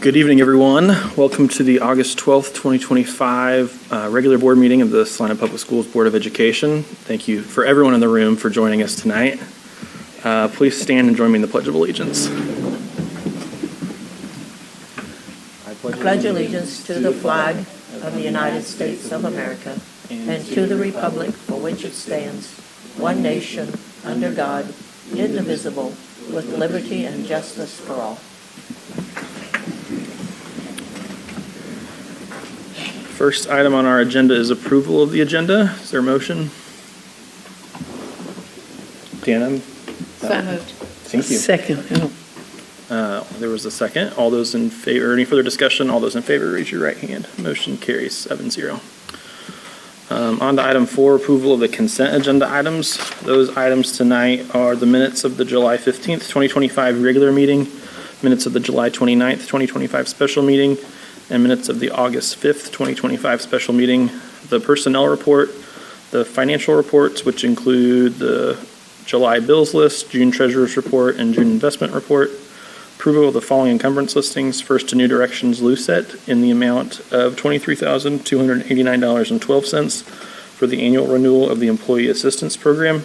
Good evening, everyone. Welcome to the August 12th, 2025 regular board meeting of the Salina Public Schools Board of Education. Thank you for everyone in the room for joining us tonight. Please stand and join me in the Pledge of Allegiance. I pledge allegiance to the flag of the United States of America and to the republic for which it stands, one nation, under God, indivisible, with liberty and justice for all. First item on our agenda is approval of the agenda. Is there a motion? Deanna? So moved. Thank you. Second. There was a second. All those in favor, any further discussion? All those in favor, raise your right hand. Motion carries 7-0. On to item 4, approval of the consent agenda items. Those items tonight are the minutes of the July 15th, 2025 regular meeting, minutes of the July 29th, 2025 special meeting, and minutes of the August 5th, 2025 special meeting, the personnel report, the financial reports, which include the July bills list, June treasurer's report, and June investment report, approval of the following encumbrance listings, first to New Directions Lucet in the amount of $23,289.12 for the annual renewal of the Employee Assistance Program,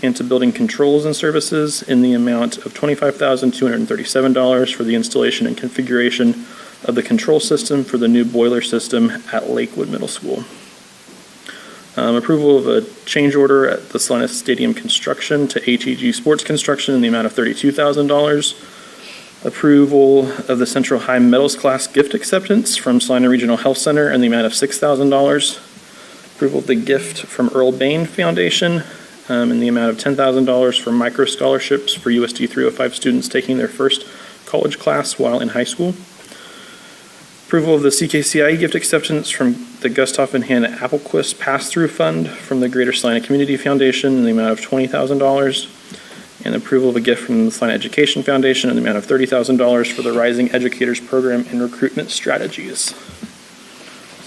and to Building Controls and Services in the amount of $25,237 for the installation and configuration of the control system for the new boiler system at Lakewood Middle School. Approval of a change order at the Salina Stadium construction to ATG Sports Construction in the amount of $32,000. Approval of the Central High Metals Class gift acceptance from Salina Regional Health Center in the amount of $6,000. Approval of the gift from Earl Bain Foundation in the amount of $10,000 for micro scholarships for USD 305 students taking their first college class while in high school. Approval of the CKCIE gift acceptance from the Gustav and Hannah Applequist Pass-Through Fund from the Greater Salina Community Foundation in the amount of $20,000. And approval of a gift from the Salina Education Foundation in the amount of $30,000 for the Rising Educators Program and Recruitment Strategies. Is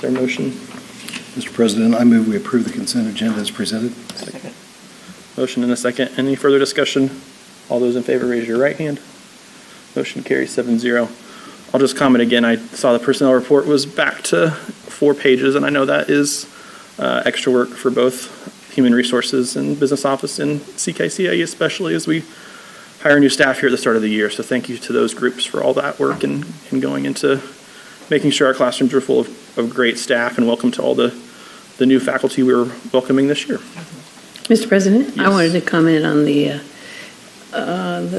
there a motion? Mr. President, I move we approve the consent agenda as presented. Second. Motion and a second. Any further discussion? All those in favor, raise your right hand. Motion carries 7-0. I'll just comment again. I saw the personnel report was back to 4 pages, and I know that is extra work for both Human Resources and Business Office and CKCIE, especially as we hire new staff here at the start of the year. So thank you to those groups for all that work and going into making sure our classrooms are full of great staff, and welcome to all the new faculty we're welcoming this year. Mr. President, Yes. I wanted to comment on the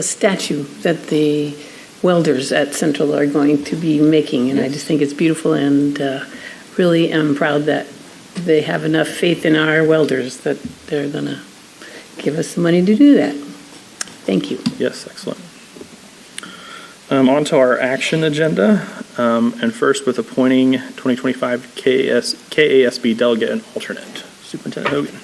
statue that the welders at Central are going to be making, and I just think it's beautiful, and really am proud that they have enough faith in our welders that they're going to give us the money to do that. Thank you. Yes, excellent. On to our action agenda, and first with appointing 2025 KASB delegate and alternate. Superintendent Hogan.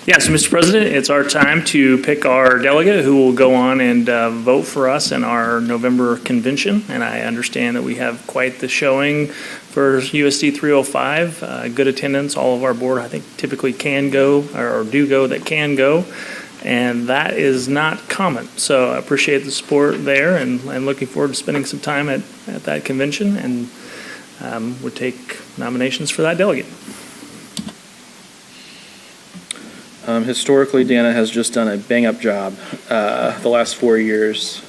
Yeah, so Mr. President, it's our time to pick our delegate who will go on and vote for us in our November convention. And I understand that we have quite the showing for USD 305. Good attendance. All of our board, I think, typically can go or do go that can go. And that is not common. So I appreciate the support there and looking forward to spending some time at that convention. And would take nominations for that delegate. Historically, Dana has just done a bang-up job the last 4 years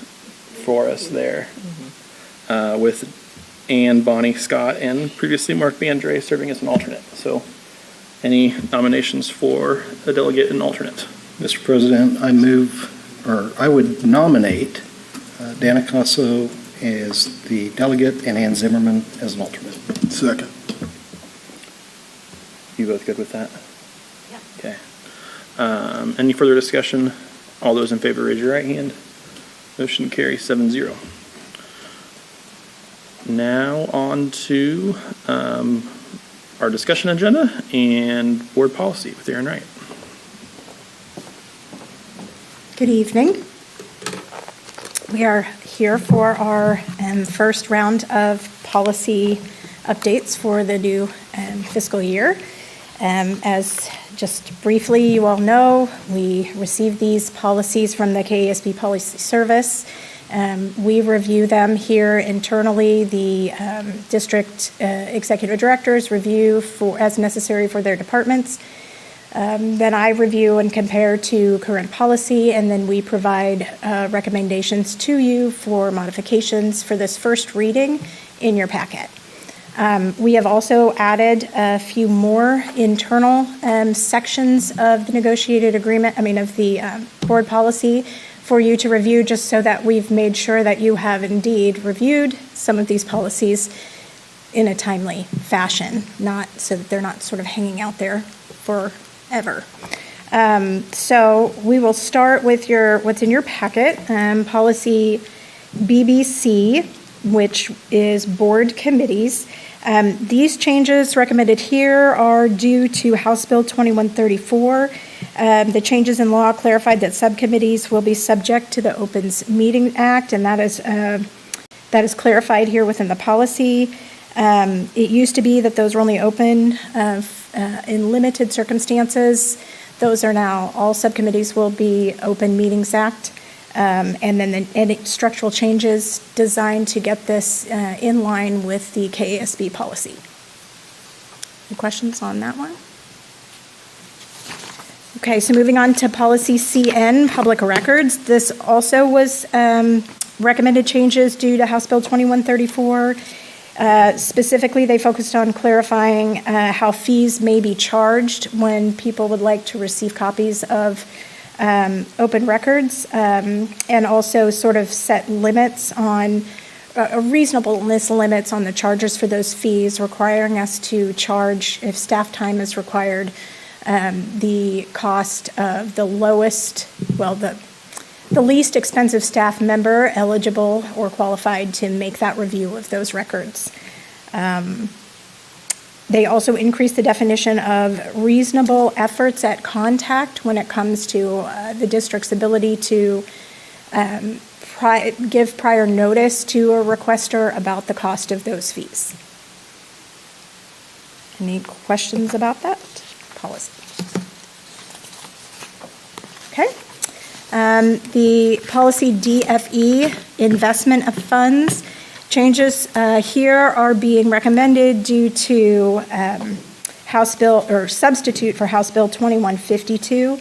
for us there, with Ann, Bonnie, Scott, and previously Mark Bandre serving as an alternate. So any nominations for a delegate and alternate? Mr. President, I would nominate Dana Casso as the delegate and Ann Zimmerman as an alternate. Second. You both good with that? Yeah. Okay. Any further discussion? All those in favor, raise your right hand. Motion carries 7-0. Now on to our discussion agenda and board policy with Aaron Wright. Good evening. We are here for our first round of policy updates for the new fiscal year. As Just briefly, you all know, we received these policies from the KASB Policy Service. We review them here internally. The district executive directors review as necessary for their departments. Then I review and compare to current policy, and then we provide recommendations to you for modifications for this first reading in your packet. We have also added a few more internal sections of the negotiated agreement, of the board policy for you to review, just so that we've made sure that you have indeed reviewed some of these policies in a timely fashion, not so that they're not sort of hanging out there forever. So we will start with what's in your packet, policy BBC, which is board committees. These changes recommended here are due to House Bill 2134. The changes in law clarified that subcommittees will be subject to the Open Meeting Act, and that is clarified here within the policy. It used to be that those were only open in limited circumstances. Those are now, all subcommittees will be Open Meetings Act. And then any structural changes designed to get this in line with the KASB policy. Any questions on that one? Okay, so moving on to policy CN, public records. This also was recommended changes due to House Bill 2134. Specifically, they focused on clarifying how fees may be charged when people would like to receive copies of open records, and also sort of set limits on reasonableness limits on the charges for those fees, requiring us to charge, if staff time is required, the cost of the least expensive staff member eligible or qualified to make that review of those records. They also increased the definition of reasonable efforts at contact when it comes to the district's ability to give prior notice to a requester about the cost of those fees. Any questions about that policy? Okay. The policy DFE, investment of funds. Changes here are being recommended due to House Bill, or substitute for House Bill 2152.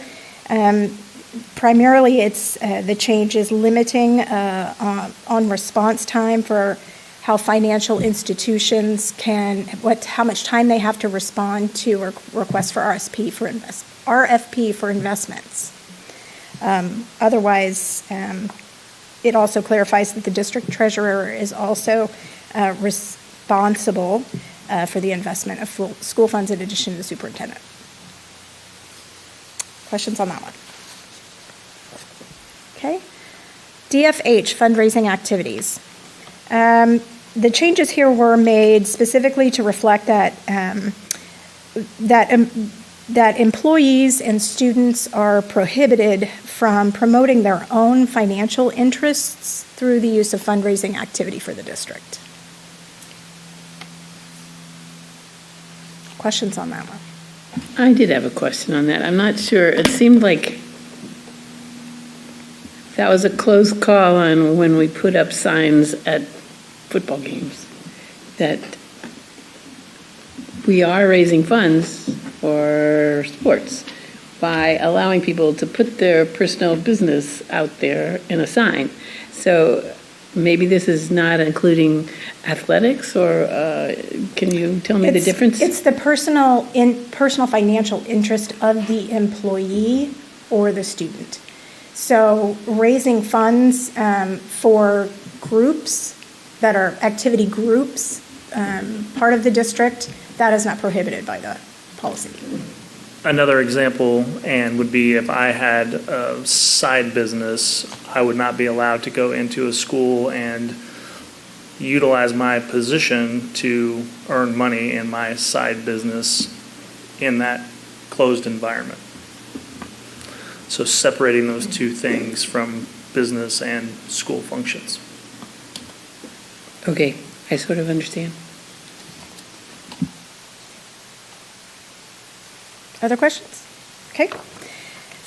Primarily, it's the change is limiting on response time for how financial institutions how much time they have to respond to a request for RFP for investments. Otherwise, it also clarifies that the district treasurer is also responsible for the investment of school funds in addition to the superintendent. Questions on that one? Okay. DFH, fundraising activities. The changes here were made specifically to reflect that that employees and students are prohibited from promoting their own financial interests through the use of fundraising activity for the district. Questions on that one? I did have a question on that. I'm not sure. It seemed like that was a close call on when we put up signs at football games, that we are raising funds for sports by allowing people to put their personal business out there in a sign. So maybe this is not including athletics, or can you tell me the difference? It's the personal financial interest of the employee or the student. So raising funds for groups that are activity groups, part of the district, that is not prohibited by the policy. Another example would be if I had a side business, I would not be allowed to go into a school and utilize my position to earn money in my side business in that closed environment. So separating those two things from business and school functions. Okay, I sort of understand. Other questions? Okay.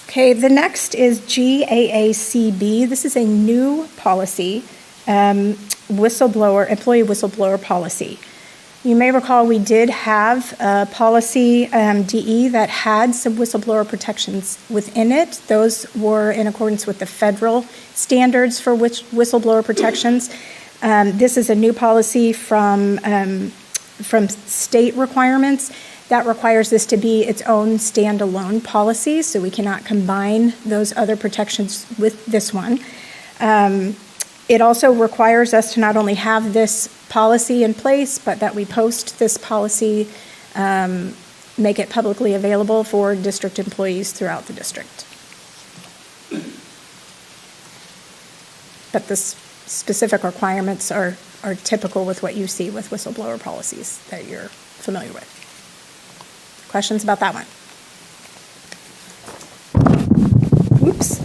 Okay, the next is GAACB. This is a new policy, employee whistleblower policy. You may recall we did have a policy, DE, that had some whistleblower protections within it. Those were in accordance with the federal standards for whistleblower protections. This is a new policy from state requirements. That requires this to be its own standalone policy, so we cannot combine those other protections with this one. It also requires us to not only have this policy in place, but that we post this policy, make it publicly available for district employees throughout the district. But the specific requirements are typical with what you see with whistleblower policies that you're familiar with. Questions about that one? Whoops.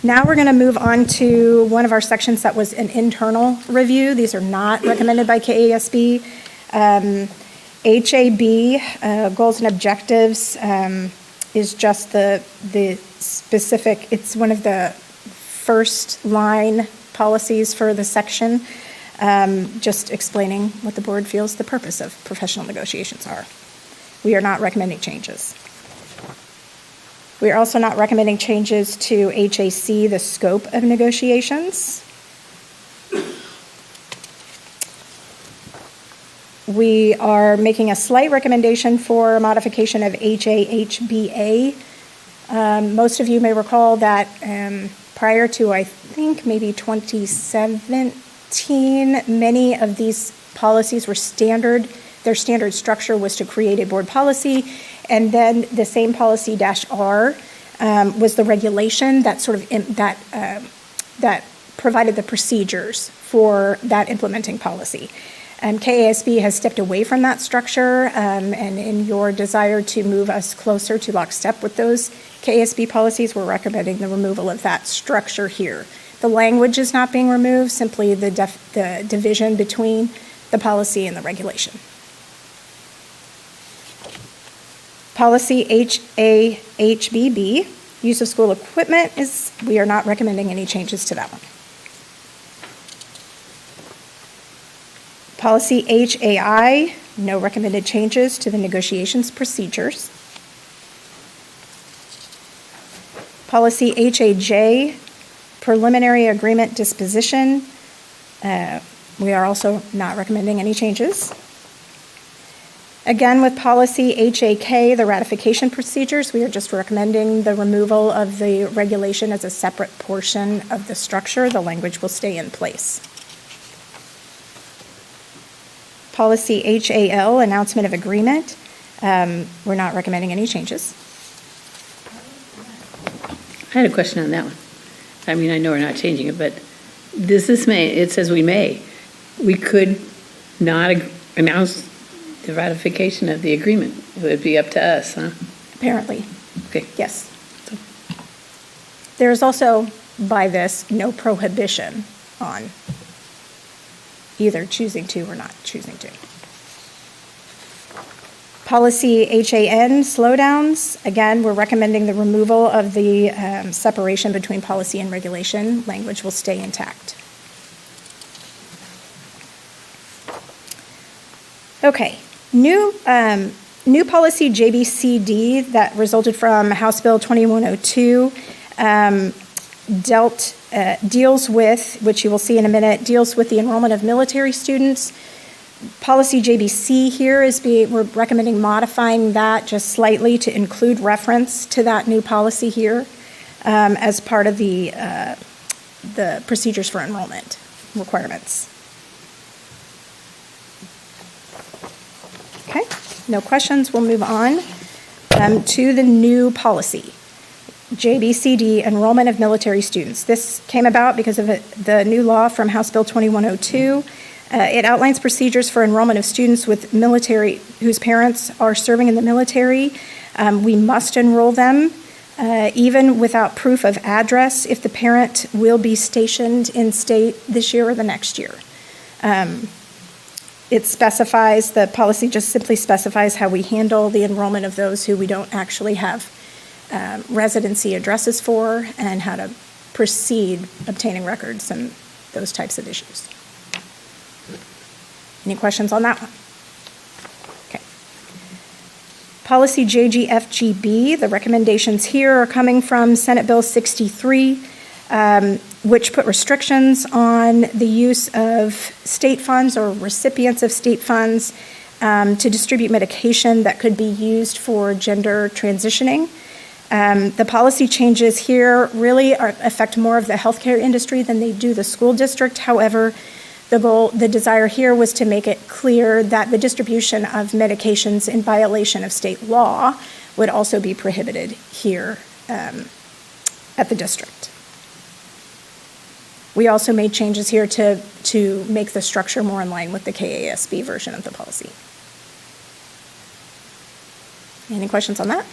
Now we're going to move on to one of our sections that was an internal review. These are not recommended by KASB. HAB, goals and objectives, is just the specific, it's one of the first line policies for the section, just explaining what the board feels the purpose of professional negotiations are. We are not recommending changes. We are also not recommending changes to HAC, the scope of negotiations. We are making a slight recommendation for a modification of HAHBA. Most of you may recall that prior to, I think, maybe 2017, many of these policies were standard. Their standard structure was to create a board policy, and then the same policy -R was the regulation that sort of that provided the procedures for that implementing policy. KASB has stepped away from that structure, and in your desire to move us closer to lockstep with those KASB policies, we're recommending the removal of that structure here. The language is not being removed, simply the division between the policy and the regulation. Policy HAHBB, use of school equipment, we are not recommending any changes to that one. Policy HAI, no recommended changes to the negotiations procedures. Policy HAJ, preliminary agreement disposition, we are also not recommending any changes. Again, with policy HAK, the ratification procedures, we are just recommending the removal of the regulation as a separate portion of the structure. The language will stay in place. Policy HAL, announcement of agreement, we're not recommending any changes. I had a question on that one. I mean, I know we're not changing it, but this may, it says we may. We could not announce the ratification of the agreement. It would be up to us, huh? Apparently. Okay. Yes. There is also, by this, no prohibition on either choosing to or not choosing to. Policy HAN, slowdowns, again, we're recommending the removal of the separation between policy and regulation. Language will stay intact. Okay, new policy JBCD that resulted from House Bill 2102 deals with, which you will see in a minute, deals with the enrollment of military students. Policy JBC here we're recommending modifying that just slightly to include reference to that new policy here as part of the procedures for enrollment requirements. Okay, no questions. We'll move on to the new policy, JBCD, enrollment of military students. This came about because of the new law from House Bill 2102. It outlines procedures for enrollment of students with military whose parents are serving in the military. We must enroll them even without proof of address if the parent will be stationed in state this year or the next year. It specifies, the policy just simply specifies how we handle the enrollment of those who we don't actually have residency addresses for, and how to proceed obtaining records and those types of issues. Any questions on that one? Okay. Policy JGFGB, the recommendations here are coming from Senate Bill 63, which put restrictions on the use of state funds or recipients of state funds to distribute medication that could be used for gender transitioning. The policy changes here really affect more of the healthcare industry than they do the school district. However, the desire here was to make it clear that the distribution of medications in violation of state law would also be prohibited here at the district. We also made changes here to make the structure more in line with the KASB version of the policy. Any questions on that?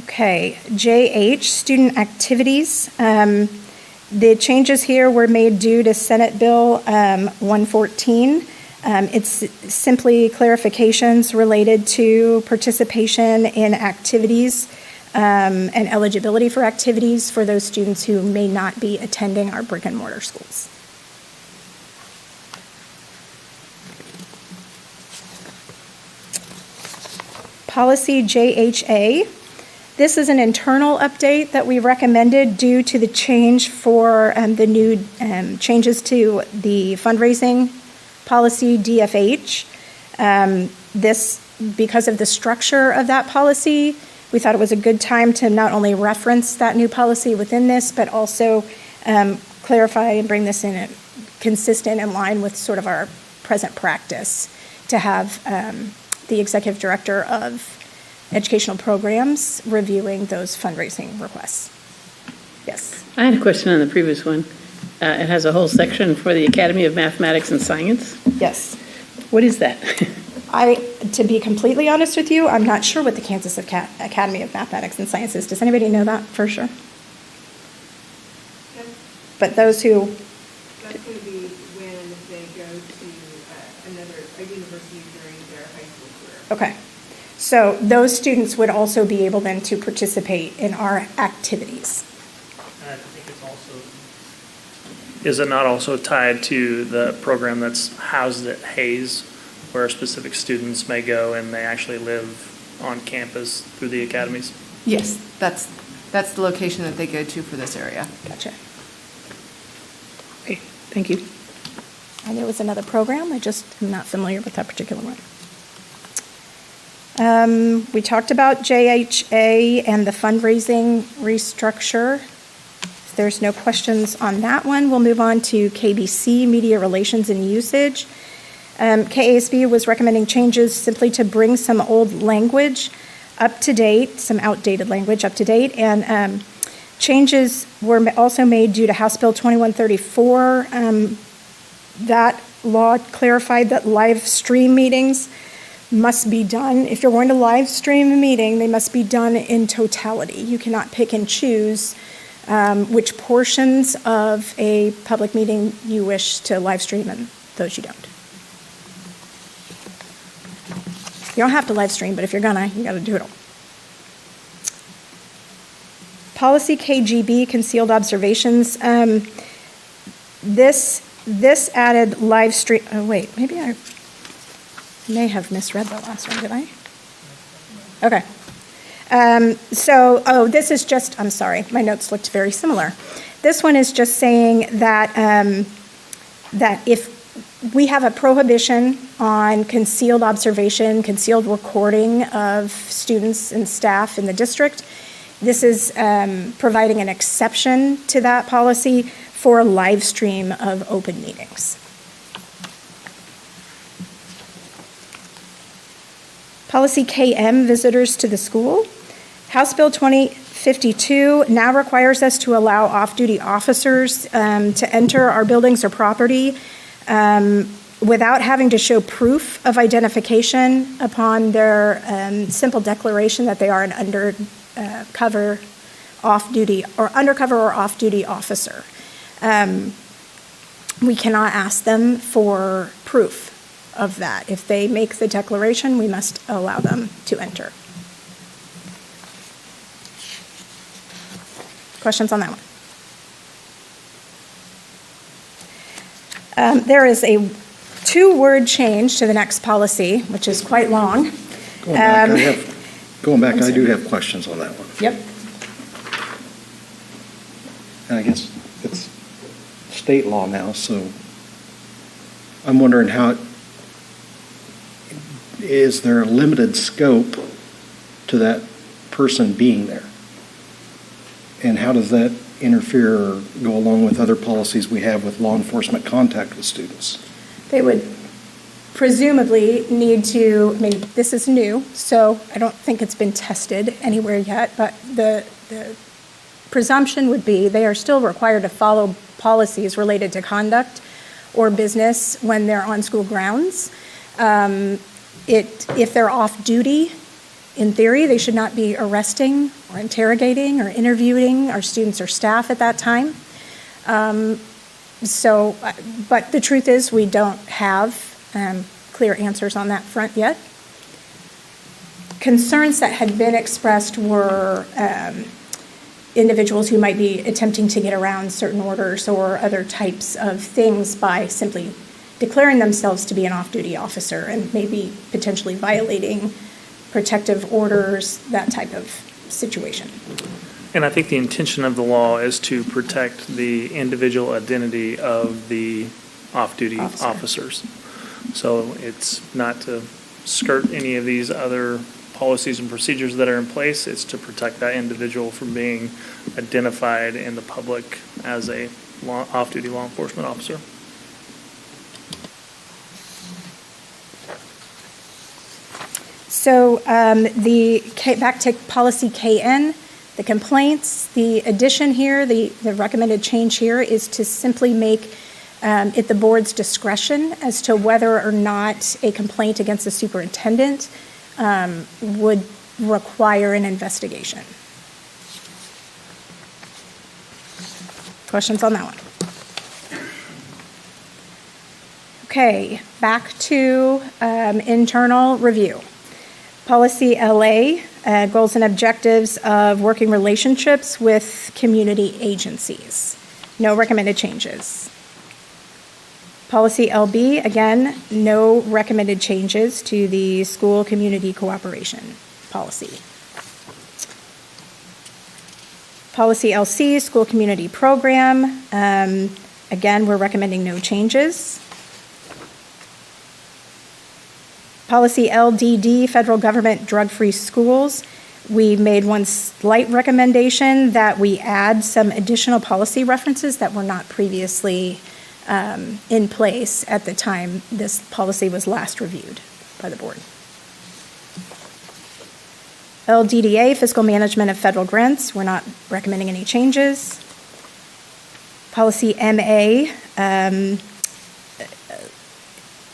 Okay, JH, student activities. The changes here were made due to Senate Bill 114. It's simply clarifications related to participation in activities and eligibility for activities for those students who may not be attending our brick and mortar schools. Policy JHA. This is an internal update that we recommended due to the change for the new changes to the fundraising policy, DFH. Because of the structure of that policy, we thought it was a good time to not only reference that new policy within this, but also clarify and bring this in consistent in line with sort of our present practice to have the executive director of educational programs reviewing those fundraising requests. Yes. I had a question on the previous one. It has a whole section for the Academy of Mathematics and Science. Yes. What is that? To be completely honest with you, I'm not sure what the Kansas Academy of Mathematics and Science is. Does anybody know that for sure? But those who... That's going to be when they go to a university during their high school career. Okay. So those students would also be able then to participate in our activities. And I think it's also, is it not also tied to the program that's housed at Hayes, where specific students may go and they actually live on campus through the academies? Yes, that's the location that they go to for this area. Gotcha. Okay, thank you. And there was another program. I just am not familiar with that particular one. We talked about JHA and the fundraising restructure. If there's no questions on that one, we'll move on to KBC, Media Relations and Usage. KASB was recommending changes simply to bring some old language up to date, some outdated language up to date, and changes were also made due to House Bill 2134. That law clarified that live stream meetings must be done, if you're going to live stream a meeting, they must be done in totality. You cannot pick and choose which portions of a public meeting you wish to live stream and those you don't. You don't have to live stream, but if you're gonna, you gotta do it all. Policy KGB, concealed observations. This added live stream, oh wait, maybe I may have misread the last one, did I? Okay. This is just, I'm sorry, my notes looked very similar. This one is just saying that, that if we have a prohibition on concealed observation, concealed recording of students and staff in the district, this is providing an exception to that policy for a live stream of open meetings. Policy KM, visitors to the school. House Bill 2052 now requires us to allow off-duty officers to enter our buildings or property without having to show proof of identification upon their simple declaration that they are an undercover or off-duty officer. we cannot ask them for proof of that. If they make the declaration, we must allow them to enter. Questions on that one? There is a 2-word change to the next policy, which is quite long. Going back, I do have questions on that one. Yep. And I guess it's state law now, so I'm wondering is there a limited scope to that person being there? And how does that interfere or go along with other policies we have with law enforcement contact with students? They would presumably need to, I mean, this is new, so I don't think it's been tested anywhere yet, but the presumption would be they are still required to follow policies related to conduct or business when they're on school grounds. If they're off duty, in theory, they should not be arresting or interrogating or interviewing our students or staff at that time. But the truth is, we don't have clear answers on that front yet. Concerns that had been expressed were individuals who might be attempting to get around certain orders or other types of things by simply declaring themselves to be an off-duty officer and maybe potentially violating protective orders, that type of situation. And I think the intention of the law is to protect the individual identity of the off-duty officers. So it's not to skirt any of these other policies and procedures that are in place. It's to protect that individual from being identified in the public as a off-duty law enforcement officer. So back to policy KN, the complaints, the addition here, the recommended change here is to simply make it the board's discretion as to whether or not a complaint against the superintendent would require an investigation. Questions on that one? Okay, back to internal review. Policy LA, goals and objectives of working relationships with community agencies. No recommended changes. Policy LB, again, no recommended changes to the school community cooperation policy. Policy LC, school community program, again, we're recommending no changes. Policy LDD, federal government drug-free schools, we made one slight recommendation that we add some additional policy references that were not previously in place at the time this policy was last reviewed by the board. LDDA, fiscal management of federal grants, we're not recommending any changes. Policy MA,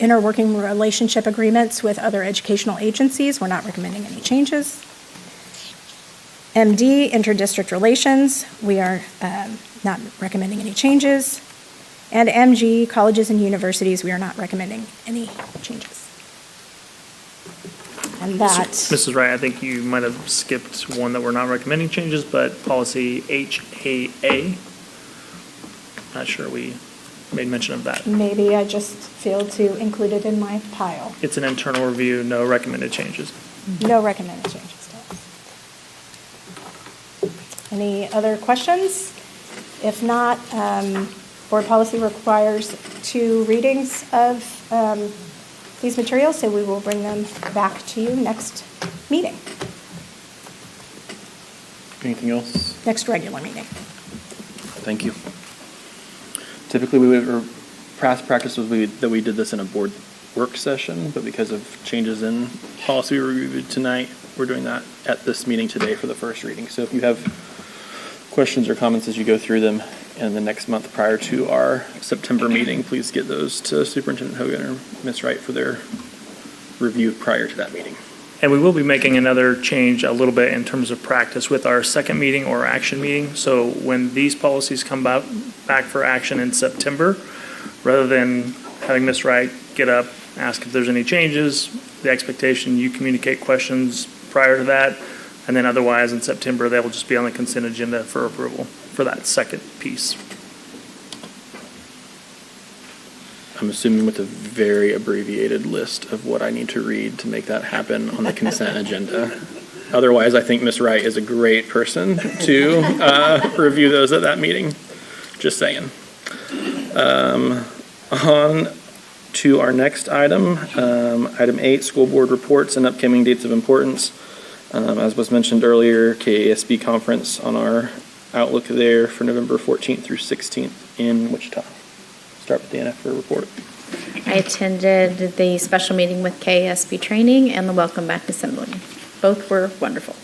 interworking relationship agreements with other educational agencies, we're not recommending any changes. MD, interdistrict relations, we are not recommending any changes. And MG, colleges and universities, we are not recommending any changes. And that. Mrs. Wright, I think you might have skipped one that we're not recommending changes, but policy HAA, not sure we made mention of that. Maybe I just failed to include it in my pile. It's an internal review, no recommended changes. No recommended changes. Any other questions? If not, board policy requires 2 readings of these materials, so we will bring them back to you next meeting, Anything else? next regular meeting. Thank you. Typically, past practice was that we did this in a board work session, but because of changes in policy we reviewed tonight, we're doing that at this meeting today for the first reading. So if you have questions or comments as you go through them in the next month prior to our September meeting, please get those to Superintendent Hogan or Ms. Wright for their review prior to that meeting. And we will be making another change a little bit in terms of practice with our second meeting or action meeting. So when these policies come back for action in September, rather than having Ms. Wright get up, ask if there's any changes, the expectation you communicate questions prior to that, and then otherwise in September, they will just be on the consent agenda for approval for that second piece. I'm assuming with a very abbreviated list of what I need to read to make that happen on the consent agenda. Otherwise, I think Ms. Wright is a great person to review those at that meeting. Just saying. On to our next item, item 8, school board reports and upcoming dates of importance. As was mentioned earlier, KASB conference on our outlook there for November 14th through 16th in Wichita. Start with Deanna for a report. I attended the special meeting with KASB training and the Welcome Back Assembly. Both were wonderful.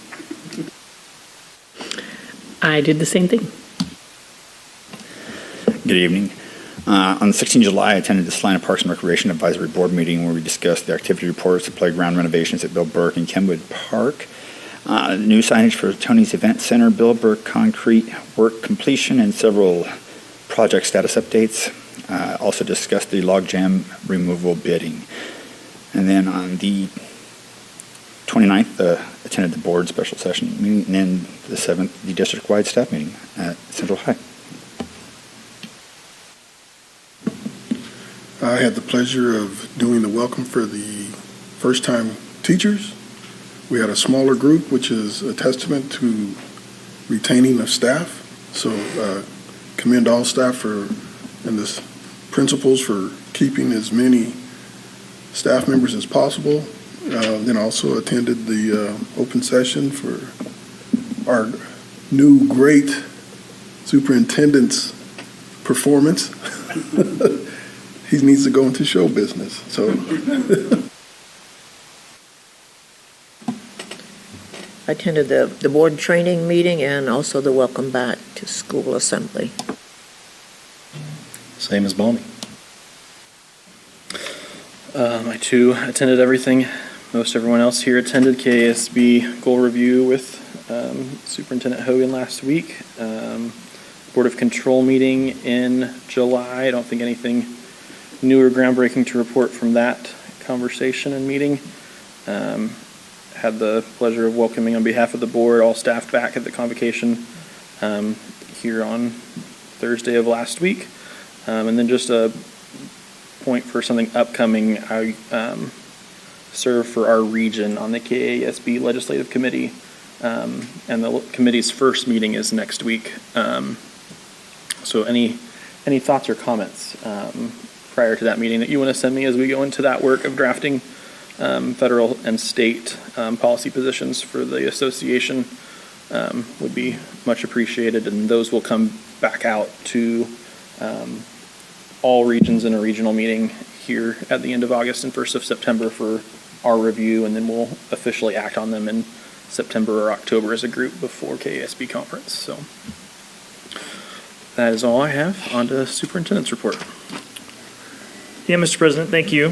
I did the same thing. Good evening. On the 16th of July, I attended the Salina Parks and Recreation Advisory Board meeting where we discussed the activity reports, the playground renovations at Bill Burke and Kenwood Park, new signage for Tony's Event Center, Bill Burke concrete work completion, and several project status updates. Also discussed the logjam removal bidding. And then on the 29th, attended the board special session meeting, and then the 7th, the district-wide staff meeting at Central High. I had the pleasure of doing the welcome for the first-time teachers. We had a smaller group, which is a testament to retaining of staff. So commend all staff and the principals for keeping as many staff members as possible. Then also attended the open session for our new great superintendent's performance. He needs to go into show business. So I attended the board training meeting and also the Welcome Back to School Assembly. Same as Bonnie. I too attended everything most everyone else here attended. KASB goal review with Superintendent Hogan last week. Board of Control meeting in July. I don't think anything new or groundbreaking to report from that conversation and meeting. Had the pleasure of welcoming on behalf of the board all staff back at the convocation here on Thursday of last week. And then just a point for something upcoming, I serve for our region on the KASB Legislative Committee, and the committee's first meeting is next week. So any thoughts or comments prior to that meeting that you want to send me as we go into that work of drafting federal and state policy positions for the association would be much appreciated, and those will come back out to all regions in a regional meeting here at the end of August and 1st of September for our review, and then we'll officially act on them in September or October as a group before KASB conference. So that is all I have. On to superintendent's report. Yeah, Mr. President, thank you.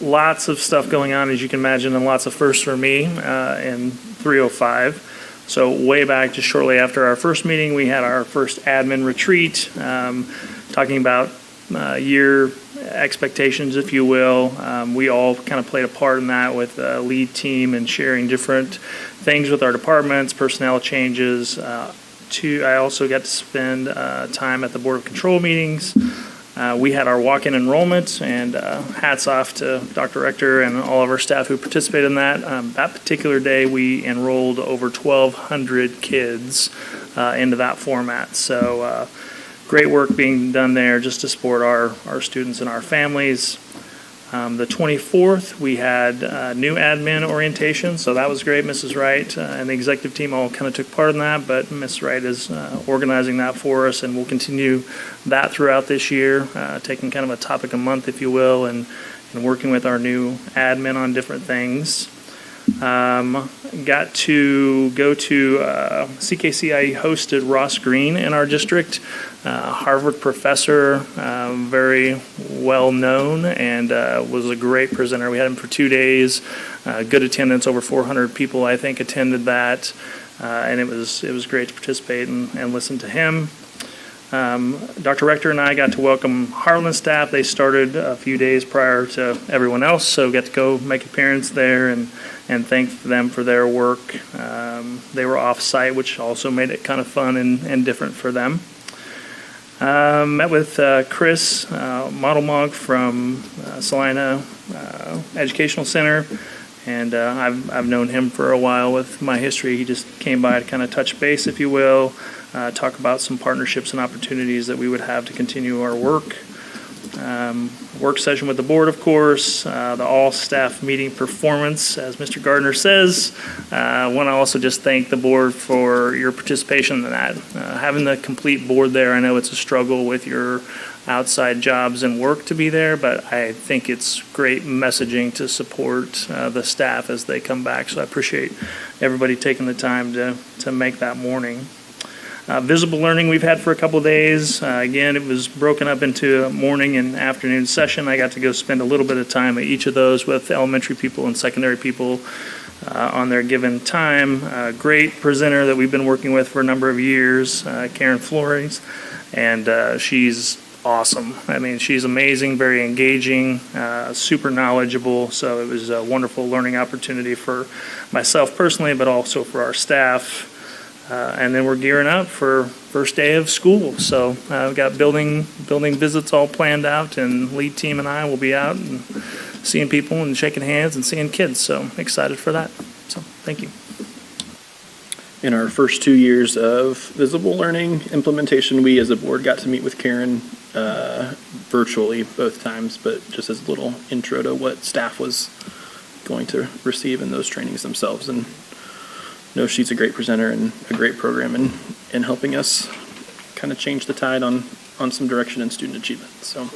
Lots of stuff going on, as you can imagine, and lots of firsts for me in 305. So way back, just shortly after our first meeting, we had our first admin retreat, talking about year expectations, if you will. We all kind of played a part in that with a lead team and sharing different things with our departments, personnel changes. I also got to spend time at the Board of Control meetings. We had our walk-in enrollment, and hats off to Dr. Rector and all of our staff who participated in that. That particular day, we enrolled over 1,200 kids into that format. So great work being done there just to support our students and our families. The 24th, we had new admin orientation, so that was great. Mrs. Wright and the executive team all kind of took part in that, but Ms. Wright is organizing that for us, and we'll continue that throughout this year, taking kind of a topic a month, if you will, and working with our new admin on different things. Got to go to CKCI hosted Ross Green in our district, Harvard professor, very well known, and was a great presenter. We had him for 2 days, good attendance, over 400 people I think attended that, and it was great to participate and listen to him. Dr. Rector and I got to welcome Harlan staff. They started a few days prior to everyone else, so got to go make appearance there and thank them for their work. They were off-site, which also made it kind of fun and different for them. Met with Chris Modelmog from Salina Educational Center, and I've known him for a while with my history. He just came by to kind of touch base, if you will, talk about some partnerships and opportunities that we would have to continue our work. Work session with the board, of course, the all-staff meeting performance, as Mr. Gardner says. I want to also just thank the board for your participation in that. Having the complete board there, I know it's a struggle with your outside jobs and work to be there, but I think it's great messaging to support the staff as they come back. So I appreciate everybody taking the time to make that morning. Visible learning we've had for a couple of days. Again, it was broken up into a morning and afternoon session. I got to go spend a little bit of time at each of those with elementary people and secondary people on their given time. Great presenter that we've been working with for a number of years, Karen Flores, and she's awesome. I mean, she's amazing, very engaging, super knowledgeable. So it was a wonderful learning opportunity for myself personally, but also for our staff. And then we're gearing up for first day of school. So we've got building visits all planned out, and lead team and I will be out and seeing people and shaking hands and seeing kids. So excited for that. So thank you. In our first 2 years of visible learning implementation, we as a board got to meet with Karen virtually both times, but just as a little intro to what staff was going to receive in those trainings themselves. And no, she's a great presenter and a great program in helping us kind of change the tide on some direction in student achievement. So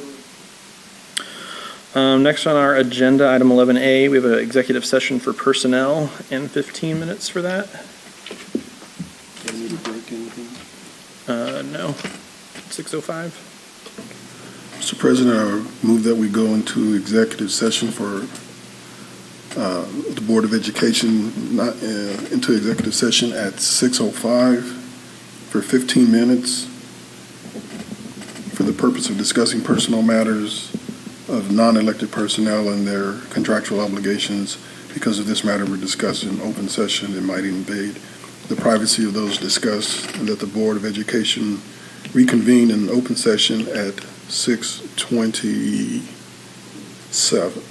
next on our agenda, item 11A, we have an executive session for personnel and 15 minutes for that. Do you need to break anything? No, 6:05. Mr. President, I move that we go into executive session for the Board of Education, into executive session at 6:05 for 15 minutes for the purpose of discussing personal matters of non-elected personnel and their contractual obligations. Because of this matter we're discussing open session, it might invade the privacy of those discussed, and that the Board of Education reconvene in open session at 6:27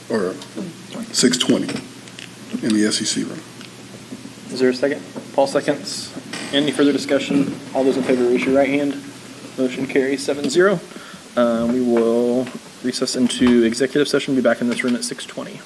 or 6:20 in the SEC room. Is there a second? Paul seconds. Any further discussion? All those in favor, raise your right hand. Motion carries 7-0. We will recess into executive session. Be back in this room at 6:20.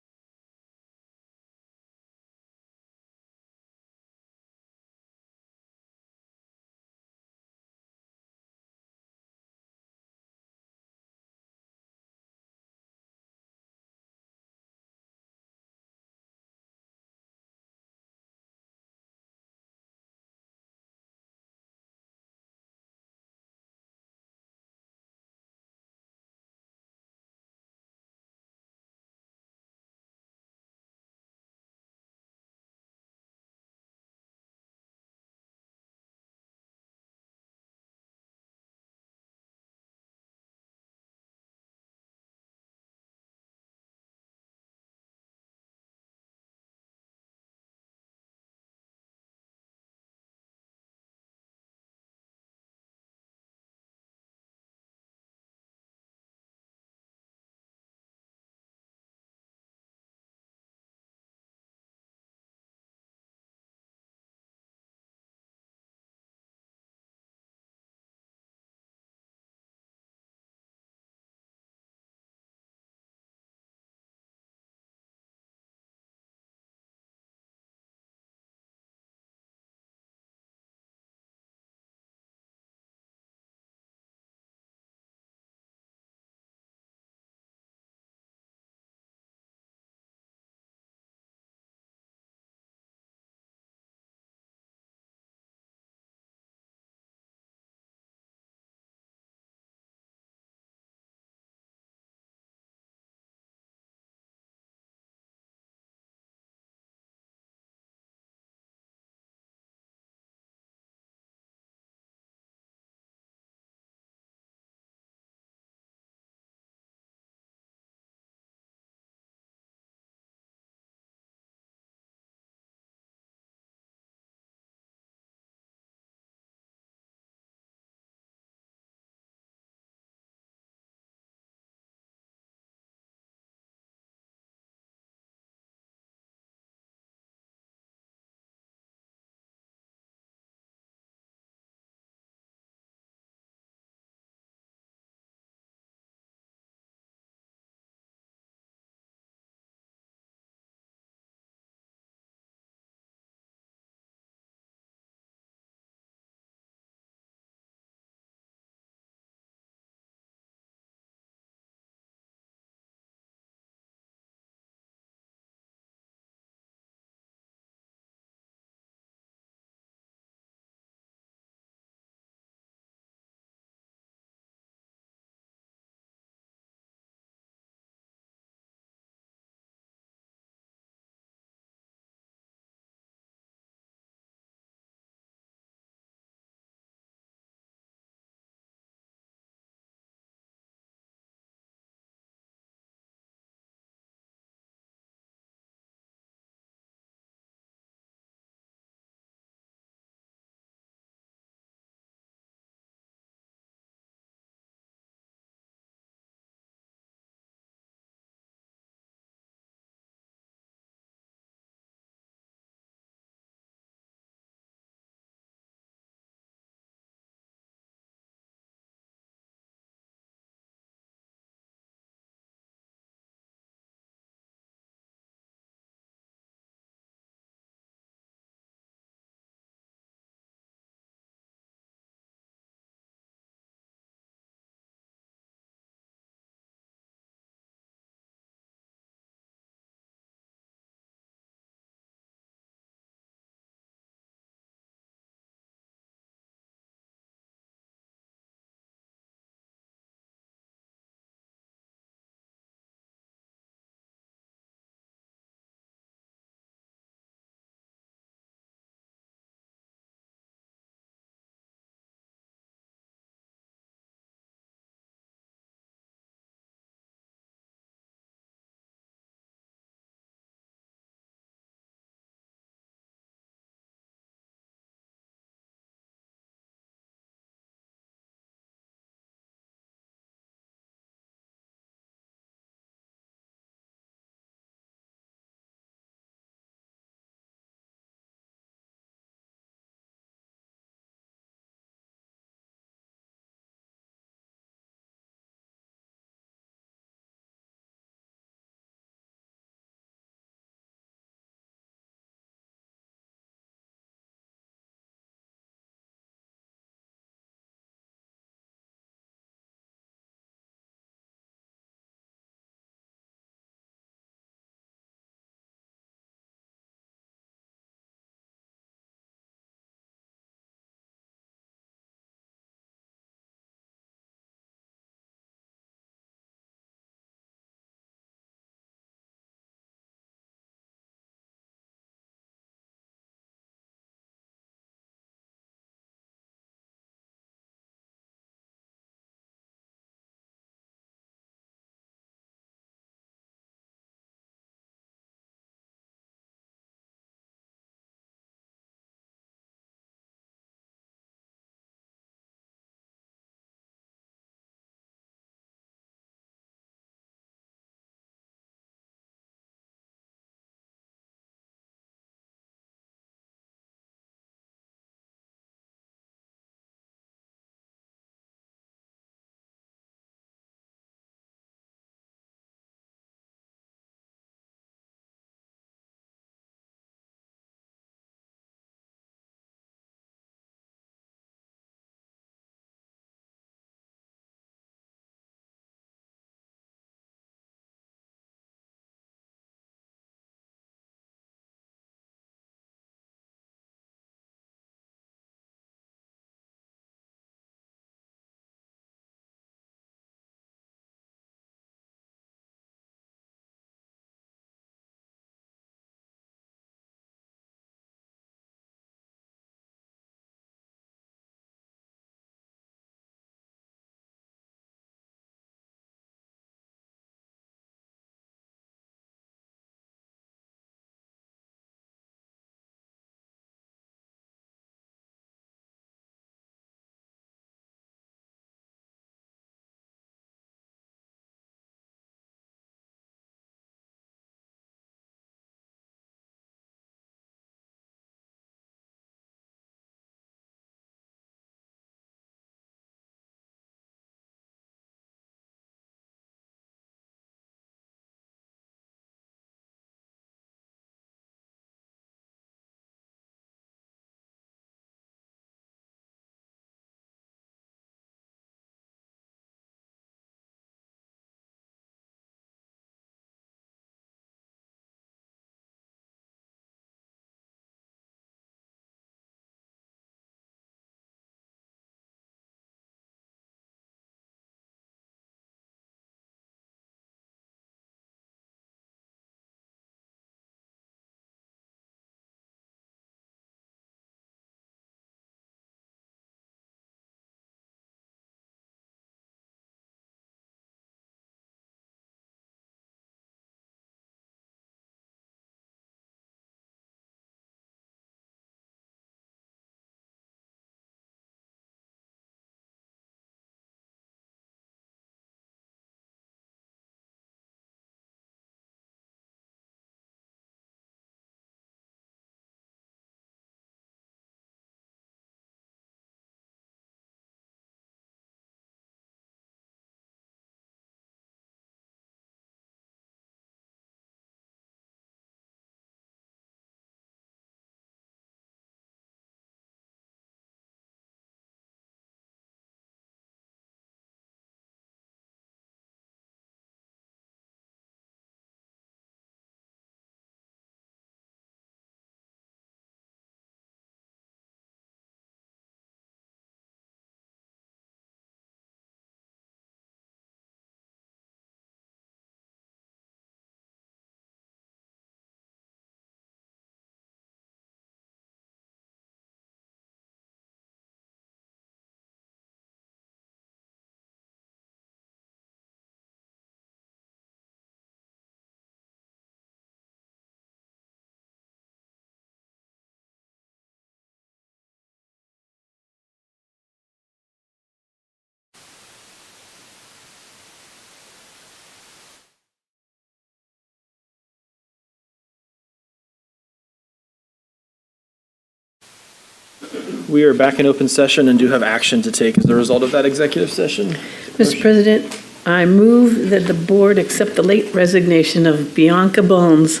We are back in open session and do have action to take as a result of that executive session. Mr. President, I move that the board accept the late resignation of Bianca Bones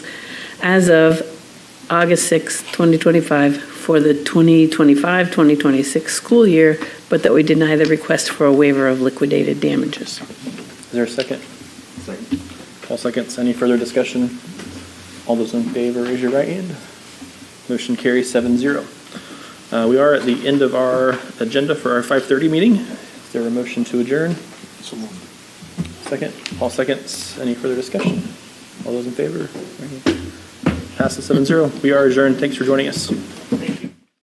as of August 6, 2025, for the 2025-2026 school year, but that we deny the request for a waiver of liquidated damages. Is there a second? Second. All seconds. Any further discussion? All those in favor, raise your right hand. Motion carries 7-0. We are at the end of our agenda for our 5:30 meeting. Is there a motion to adjourn? So moved. Second. All seconds. Any further discussion? All those in favor? Passes 7-0. We are adjourned. Thanks for joining us. Thank you.